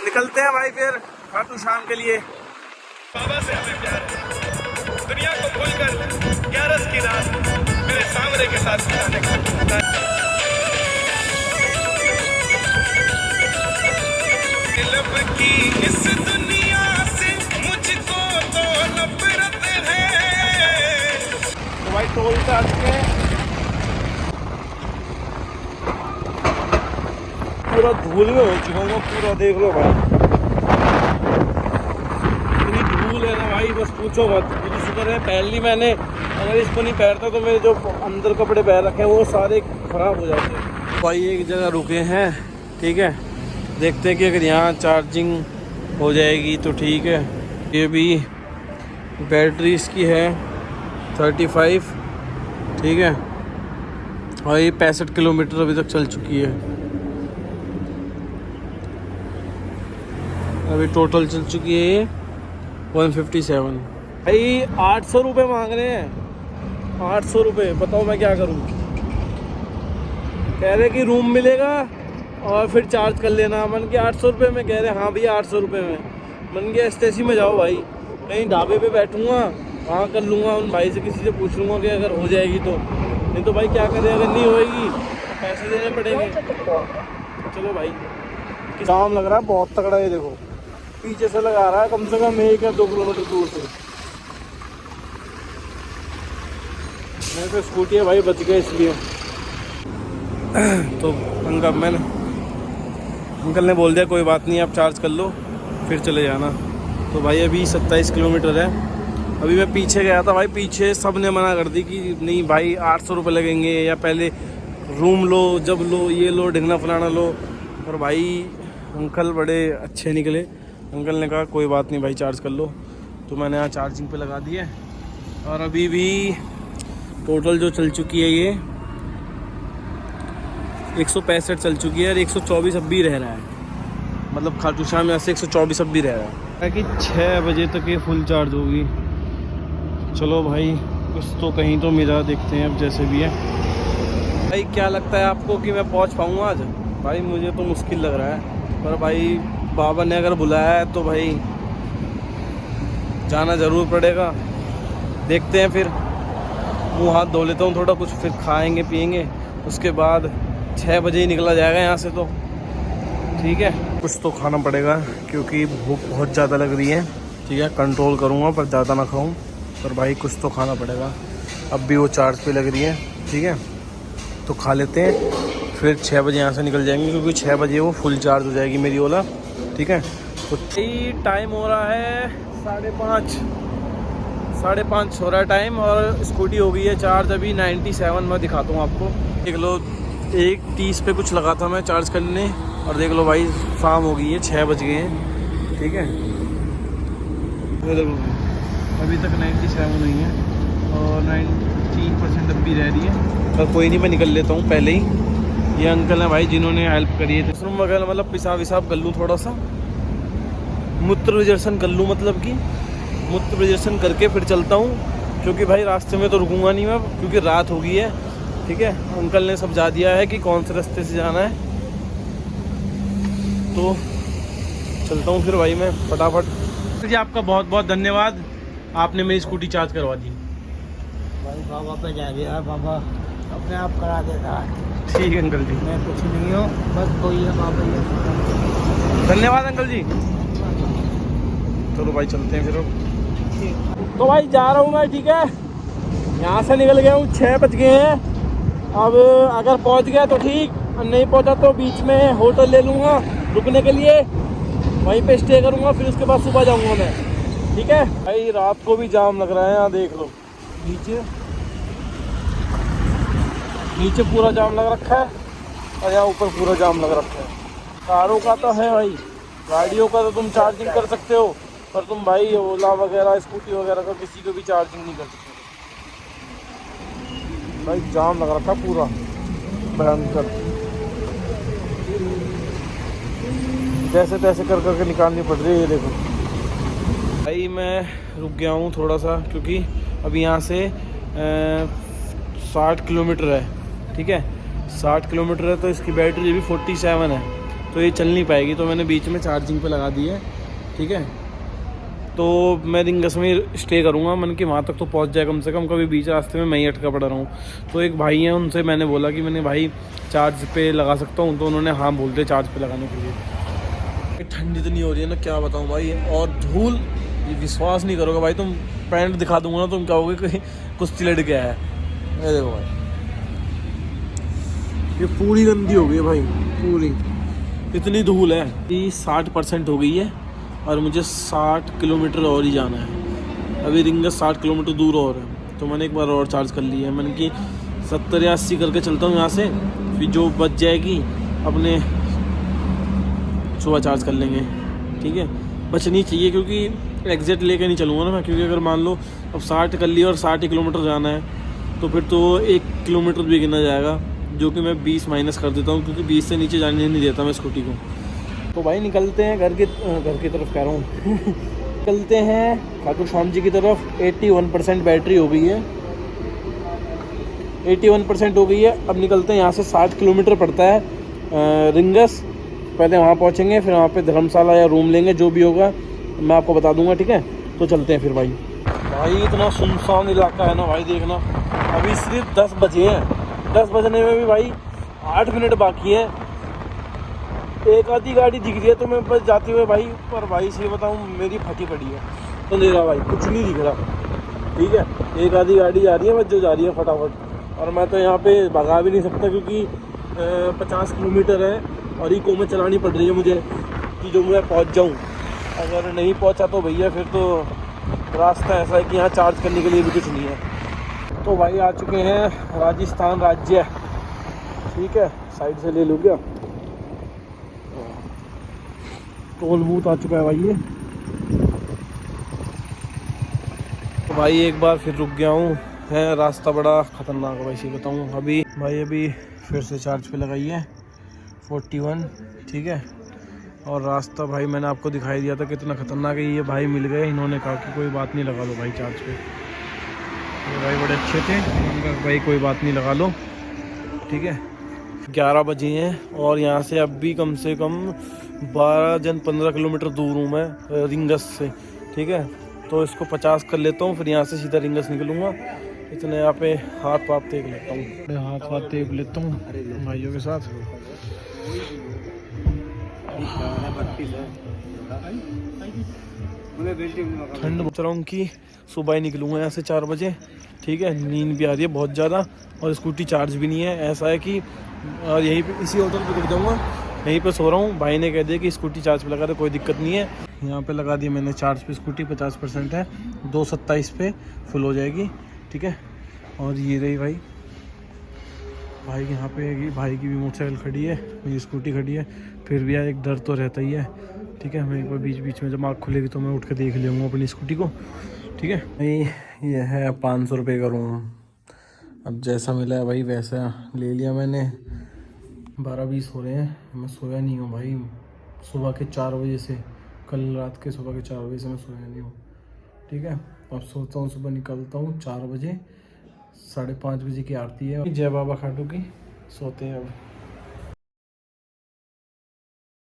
तो निकलते हैं भाई फिर खाटू शाम के लिए। बाबा से हमें प्यार है, दुनिया को भूलकर 11 की रात मेरे सामने के साथ बिताने का। लब की इस दुनिया से मुझको तो नफरत है। तो भाई टोल पे आ चुके हैं, पूरा धूल में हो चुका हूँ पूरा, देख लो भाई इतनी धूल है ना भाई, बस पूछो मत। मुझे शुक्र है पहन ली मैंने, अगर इसको नहीं पहनता तो मेरे जो अंदर कपड़े पहन रखे हैं वो सारे खराब हो जाते। भाई एक जगह रुके हैं, ठीक है, देखते हैं कि अगर यहाँ चार्जिंग हो जाएगी तो ठीक है। ये भी बैटरी इसकी है 35, ठीक है, और ये 65 किलोमीटर अभी तक चल चुकी है। अभी टोटल चल चुकी है ये 157। भाई 800 रुपये मांग रहे हैं, 800 रुपये। बताओ मैं क्या करूँ। कह रहे कि रूम मिलेगा और फिर चार्ज कर लेना। मन के 800 रुपये में, कह रहे हाँ भैया 800 रुपये में। मन के एसटीसी में जाओ भाई, कहीं ढाबे पे बैठूँगा वहाँ कर लूँगा, उन भाई से किसी से पूछ लूँगा कि अगर हो जाएगी तो। नहीं तो भाई क्या करें, अगर नहीं होएगी तो पैसे देने पड़ेंगे। चलो भाई, जाम लग रहा है बहुत तगड़ा है, देखो पीछे से लगा रहा है कम से कम 1 या 2 किलोमीटर दूर से। मेरे पे स्कूटी है भाई, बच गए इसलिए। तो अंकल ने बोल दिया कोई बात नहीं, आप चार्ज कर लो फिर चले जाना। तो भाई अभी 27 किलोमीटर है। अभी मैं पीछे गया था भाई, पीछे सब ने मना कर दी कि नहीं भाई 800 रुपये लगेंगे, या पहले रूम लो, जब लो ये लो, ढिंगना फलाना लो। और भाई अंकल बड़े अच्छे निकले, अंकल ने कहा कोई बात नहीं भाई चार्ज कर लो। तो मैंने यहाँ चार्जिंग पे लगा दी है। और अभी भी टोटल जो चल चुकी है ये 165 चल चुकी है, और 124 अब भी रह रहा है। मतलब खाटू श्याम यहाँ से 124 अब भी रह रहा है कि 6 बजे तक ये फुल चार्ज होगी। चलो भाई कुछ तो कहीं तो मिला, देखते हैं अब जैसे भी है। भाई क्या लगता है आपको कि मैं पहुँच पाऊँगा आज? भाई मुझे तो मुश्किल लग रहा है, पर भाई बाबा ने अगर बुलाया है तो भाई जाना ज़रूर पड़ेगा। देखते हैं, फिर मुँह हाथ धो लेता हूँ थोड़ा, कुछ फिर खाएंगे पिएंगे, उसके बाद 6 बजे ही निकला जाएगा यहाँ से। तो ठीक है, कुछ तो खाना पड़ेगा क्योंकि भूख बहुत ज़्यादा लग रही है। ठीक है, कंट्रोल करूँगा पर ज़्यादा ना खाऊँ, पर भाई कुछ तो खाना पड़ेगा। अब भी वो चार्ज पे लग रही है, ठीक है, तो खा लेते हैं, फिर 6 बजे यहाँ से निकल जाएंगे क्योंकि 6 बजे वो फुल चार्ज हो जाएगी मेरी ओला। ठीक है, तो टाइम हो रहा है 5:30 हो रहा है टाइम, और स्कूटी हो गई है चार्ज अभी 97। मैं दिखाता हूँ आपको, देख लो 1:30 पे कुछ लगा था मैं चार्ज करने, और देख लो भाई शाम हो गई है, 6 बज गए हैं। ठीक है, ये देखो अभी तक 97 नहीं है और 93% अब भी रह रही है। पर कोई नहीं, मैं निकल लेता हूँ पहले ही। ये अंकल हैं भाई जिन्होंने हेल्प करी है। वॉशरूम वगैरह मतलब पेशाब कर लूँ, थोड़ा सा मूत्र विसर्जन कर लूँ, मतलब कि मूत्र विसर्जन करके फिर चलता हूँ, क्योंकि भाई रास्ते में तो रुकूंगा नहीं मैं, क्योंकि रात हो गई है। ठीक है, अंकल ने समझा दिया है कि कौन से रास्ते से जाना है, तो चलता हूँ फिर भाई मैं फटाफट। जी आपका बहुत बहुत धन्यवाद, आपने मेरी स्कूटी चार्ज करवा दी। भाई बाबा पे जा गया, बाबा अपने आप करा देता है। ठीक है अंकल जी, मैं कुछ नहीं हूँ, बस कोई है बाबा ही। धन्यवाद अंकल जी। चलो भाई चलते हैं फिर। तो भाई जा रहा हूँ मैं, ठीक है, यहाँ से निकल गया हूँ, 6 बज गए हैं। अब अगर पहुँच गया तो ठीक, नहीं पहुँचा तो बीच में होटल ले लूँगा रुकने के लिए, वहीं पे स्टे करूँगा, फिर उसके बाद सुबह जाऊँगा मैं। ठीक है भाई, रात को भी जाम लग रहा है यहाँ, देख लो नीचे पूरा जाम लग रखा है, और यहाँ ऊपर पूरा जाम लग रखा है। कारों का तो है भाई, गाड़ियों का तो तुम चार्जिंग कर सकते हो, पर तुम भाई ओला वगैरह स्कूटी वगैरह का किसी को भी चार्जिंग नहीं कर सकते भाई। जाम लग रखा पूरा भयंकर, जैसे तैसे कर करके निकालनी पड़ रही है। ये देखो भाई मैं रुक गया हूँ थोड़ा सा, क्योंकि अभी यहाँ से 60 किलोमीटर है। ठीक है, 60 किलोमीटर है, तो इसकी बैटरी भी 47 है। तो ये चल नहीं पाएगी, तो मैंने बीच में चार्जिंग पे लगा दी है। ठीक है, तो मैं रिंगस में स्टे करूँगा, मन कि वहाँ तक तो पहुँच जाए कम से कम, कभी बीच रास्ते में मैं ही अटका पड़ा रहा हूँ। तो एक भाई हैं, उनसे मैंने बोला कि मैंने भाई चार्ज पे लगा सकता हूँ, तो उन्होंने हाँ बोल दिया चार्ज पे लगाने के लिए। ठंडी इतनी हो रही है ना, क्या बताऊँ भाई, और धूल, ये विश्वास नहीं करोगे भाई, तुम पैंट दिखा दूंगा ना तुम कहोगे कि कुश्ती लड़ गया है। ये देखो भाई, ये पूरी गंदी हो गई है भाई, पूरी इतनी धूल है कि 60% हो गई है और मुझे 60 किलोमीटर और ही जाना है। अभी रिंगस 60 किलोमीटर दूर और है, तो मैंने एक बार और चार्ज कर लिया है। मैंने कि 70 या 80 करके चलता हूँ यहाँ से, फिर जो बच जाएगी अपने सुबह चार्ज कर लेंगे। ठीक है, बचनी चाहिए, क्योंकि एग्जैक्ट लेके नहीं चलूँगा ना मैं, क्योंकि अगर मान लो अब 60 कर लिया और 60 किलोमीटर जाना है, तो फिर तो 1 किलोमीटर भी गिना जाएगा, जो कि मैं 20 माइनस कर देता हूँ, क्योंकि 20 से नीचे जाने नहीं देता मैं स्कूटी को। तो भाई निकलते हैं घर की तरफ कह रहा हूँ निकलते हैं खाटू श्याम जी की तरफ। 81% बैटरी हो गई है, 81% हो गई है। अब निकलते हैं यहाँ से, 60 किलोमीटर पड़ता है रिंगस। पहले वहाँ पहुँचेंगे, फिर वहाँ पे धर्मशाला या रूम लेंगे, जो भी होगा मैं आपको बता दूंगा। ठीक है, तो चलते हैं फिर भाई। भाई इतना सुनसान इलाका है ना भाई, देखना अभी सिर्फ 10 बजे हैं, 10 बजने में भी भाई 8 मिनट बाकी है। एक आधी गाड़ी दिख रही है तो मैं बस जाते हुए भाई, पर भाई से बताऊँ मेरी फटी पड़ी है, तो अंधेरा भाई, कुछ नहीं दिख रहा। ठीक है, एक आधी गाड़ी जा रही है बस, जो जा रही है फटाफट, और मैं तो यहाँ पे भगा भी नहीं सकता, क्योंकि 50 किलोमीटर है और इको में चलानी पड़ रही है मुझे, कि जो मैं पहुँच जाऊँ। अगर नहीं पहुँचा तो भैया फिर तो रास्ता ऐसा है कि यहाँ चार्ज करने के लिए भी कुछ नहीं है। तो भाई आ चुके हैं राजस्थान राज्य। ठीक है, साइड से ले लो क्या, टोल बूथ आ चुका है भाई ये। तो भाई एक बार फिर रुक गया हूँ, है रास्ता बड़ा ख़तरनाक है भाई, सही बताऊँ। अभी फिर से चार्ज पे लगाई है 41। ठीक है, और रास्ता भाई मैंने आपको दिखाई दिया था कितना ख़तरनाक है। ये भाई मिल गए, इन्होंने कहा कि कोई बात नहीं, लगा लो भाई चार्ज पे। ये भाई बड़े अच्छे थे, उन्होंने कहा भाई कोई बात नहीं, लगा लो। ठीक है, 11 बजे हैं और यहाँ से अब भी कम से कम 15 किलोमीटर दूर हूँ मैं रिंगस से। ठीक है, तो इसको 50 कर लेता हूँ, फिर यहाँ से सीधा रिंगस निकलूँगा। इतने यहाँ पे हाथ पाथ टेक लेता हूँ, हाथ टेक लेता हूँ भाइयों के साथ। ठंड बच रहा हूँ कि सुबह ही निकलूँगा यहाँ से 4 बजे। ठीक है, नींद भी आ रही है बहुत ज़्यादा, और स्कूटी चार्ज भी नहीं है। ऐसा है कि और यहीं पे इसी होटल पे रुक जाऊँगा, यहीं पे सो रहा हूँ। भाई ने कह दिया कि स्कूटी चार्ज पे लगा दे, कोई दिक्कत नहीं है। यहाँ पे लगा दी मैंने चार्ज पे स्कूटी, 50% है, 2:27 पे फुल हो जाएगी। ठीक है, और ये रही भाई, भाई यहाँ पे भाई की भी मोटरसाइकिल खड़ी है, मेरी स्कूटी खड़ी है। फिर भी यार एक डर तो रहता ही है। ठीक है, मैं एक बार बीच में जब आँख खुलेगी तो मैं उठ के देख लूँगा अपनी स्कूटी को। ठीक है भाई, ये है 500 रुपये का रूम। अब जैसा मिला है भाई वैसा ले लिया मैंने। 12-20 हो रहे हैं, मैं सोया नहीं हूँ भाई सुबह के 4 बजे से, कल रात के सुबह के 4 बजे से मैं सोया नहीं हूँ। ठीक है, अब सोचता हूँ सुबह निकलता हूँ 4 बजे, 5:30 बजे की आरती है। जय बाबा खाटू की, सोते हैं अब।